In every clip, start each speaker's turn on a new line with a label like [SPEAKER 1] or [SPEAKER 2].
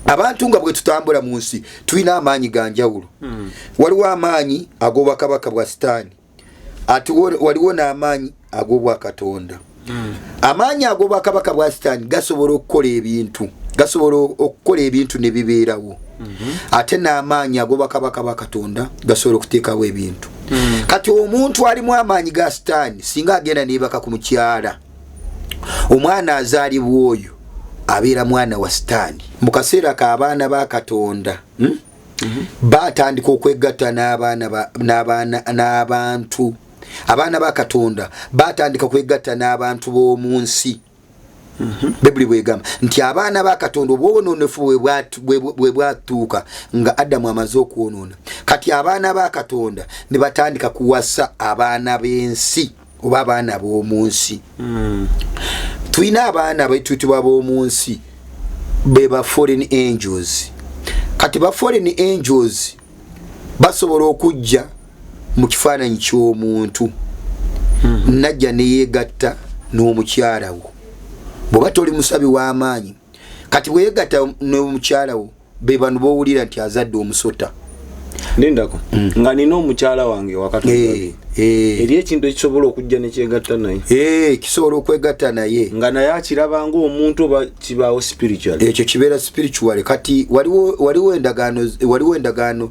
[SPEAKER 1] abantu nga bwe tutambula mu nsi tulina amaanyi ganjawulo. Waliwo amaanyi ag'obwakabaka bwa Sitaani ate waliwo n'amaanyi ag'obwakatonda. Amaanyi ag'obwakabaka bwa Sitaani gasobola okukola ebintu ne bibeerawo. Ate n'amaanyi ag'obwakabaka bwa Katonda gasobola okuteekawo ebintu. Kati omuntu alimu amaanyi ga Sitaani singa agenda neebaka ku mukyala, omwana azaalibwa oyo abeera mwana wa Sitaani. Mu kaseera k'abaana ba Katonda batandika okwegatta n'abantu. Abaana ba Katonda batandika kwegatta n'abantu b'omu nsi. Bibuli bwegamba nti abaana ba Katonda obwononefu bwe bwatuuka nga Adamu amaze okwonoona, kati abaana ba Katonda ne batandika kuwasa abaana b'ensi oba abaana b'omu nsi. Tulina abaana bayitibwa b'omu nsi be ba foreign angels. Kati ba foreign angels basobola okujja mu kifaananyi ky'omuntu najja ne yeegatta n'omukyala wo. Bw'oba toli musabi w'amaanyi, kati bwe yeegatta n'omukyala wo be bano b'owulira nti azadde omusota.
[SPEAKER 2] Lindako nga nina omukyala wange wakatonda eri ekintu ekisobola okujja ne kyegatta naye.
[SPEAKER 1] Kisobola okwegatta naye
[SPEAKER 2] nga naye akiraba ng'omuntu oba kibaawo spiritual.
[SPEAKER 1] Ekyo kibeera spiritual. Kati waliwo endagaano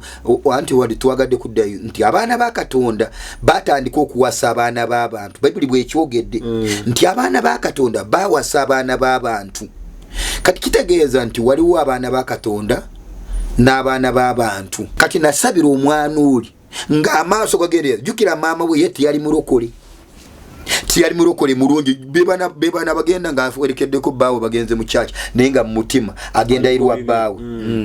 [SPEAKER 1] anti wali twagadde kuddayo nti abaana ba Katonda batandika okuwasa abaana b'abantu. Bayibuli bw'ekyogedde nti abaana ba Katonda bawasa abaana b'abantu. Kati kitegeeza nti waliwo abaana ba Katonda n'abaana b'abantu. Kati nasabira omwana oli ng'amaaso gagendera, jjukira maama we ye tiyali mulokole mulungi. Bebana bagenda ng'awerekeddeko bbaawe bagenze mu kyaki naye nga mu mutima agenda irwa bbaawe.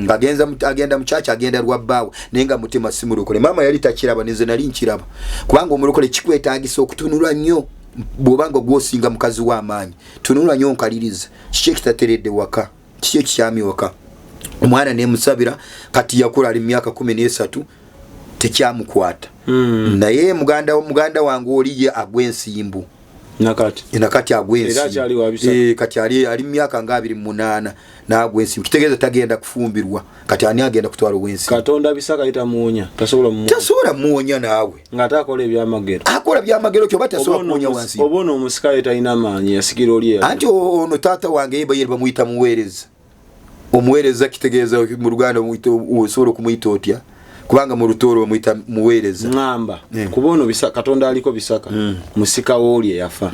[SPEAKER 1] Agenda mu kyaki agenda lwa bbaawe naye nga mutima si mulokole. Maama yali takiraba, nze nali nkiraba, kubanga omulokole kikwetaagisa okutunula nnyo. Bw'obanga gw'osinga mukazi w'amaanyi, tunula nnyo nkaliriza kiki ekitateredde waka, kiki ekikyamye waka. Omwana nemusabira, kati yakula ali myaka 13 tekyamukwata. Naye muganda wange oli ye agwensimbu nakati agwensimbu. Kati ali myaka nga 28 n'agwensimbu. Kitegeeza tagenda kufumbirwa, kati ani agenda kutwala wensimbu.
[SPEAKER 2] Katonda bisaka itamuonya,
[SPEAKER 1] tasobola muonya naawe
[SPEAKER 2] ngata akola ebyamagero.
[SPEAKER 1] Akola byamagero kyo batasobola kuonya wansi.
[SPEAKER 2] Obono omusika talina maanyi yasikira oli ya.
[SPEAKER 1] Anti ono taata wange yeba bamuyita muweereza. Omuweereza kitegeeza mu Luganda osobola okumuyita otya, kubanga mu Lutooro bamuyita muweereza.
[SPEAKER 2] Ngamba kubono bisaka Katonda aliko bisaka musika woli yafa.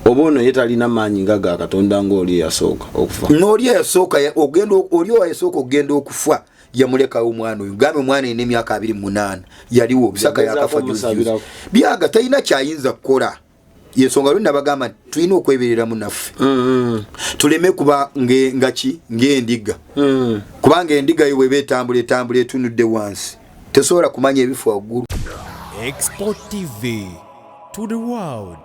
[SPEAKER 2] Obono yetalina maanyi ngaga Katonda ng'oli yasooka okufa. N'oli
[SPEAKER 1] yasooka ogenda oli yasooka ogenda okufa yamuleka omwana oyo. Gambe omwana ine myaka 28 yaliwo bisaka yakafa juzi. Byaga talina kyayinza kukola. Yensonga lwe nabagamba tulina okweberera mu naffe. Tuleme kuba ng'endiga. Kubanga endiga yo bw'etambula etunudde wansi tesobola kumanya ebifo waggulu.
[SPEAKER 3] Export TV to the world.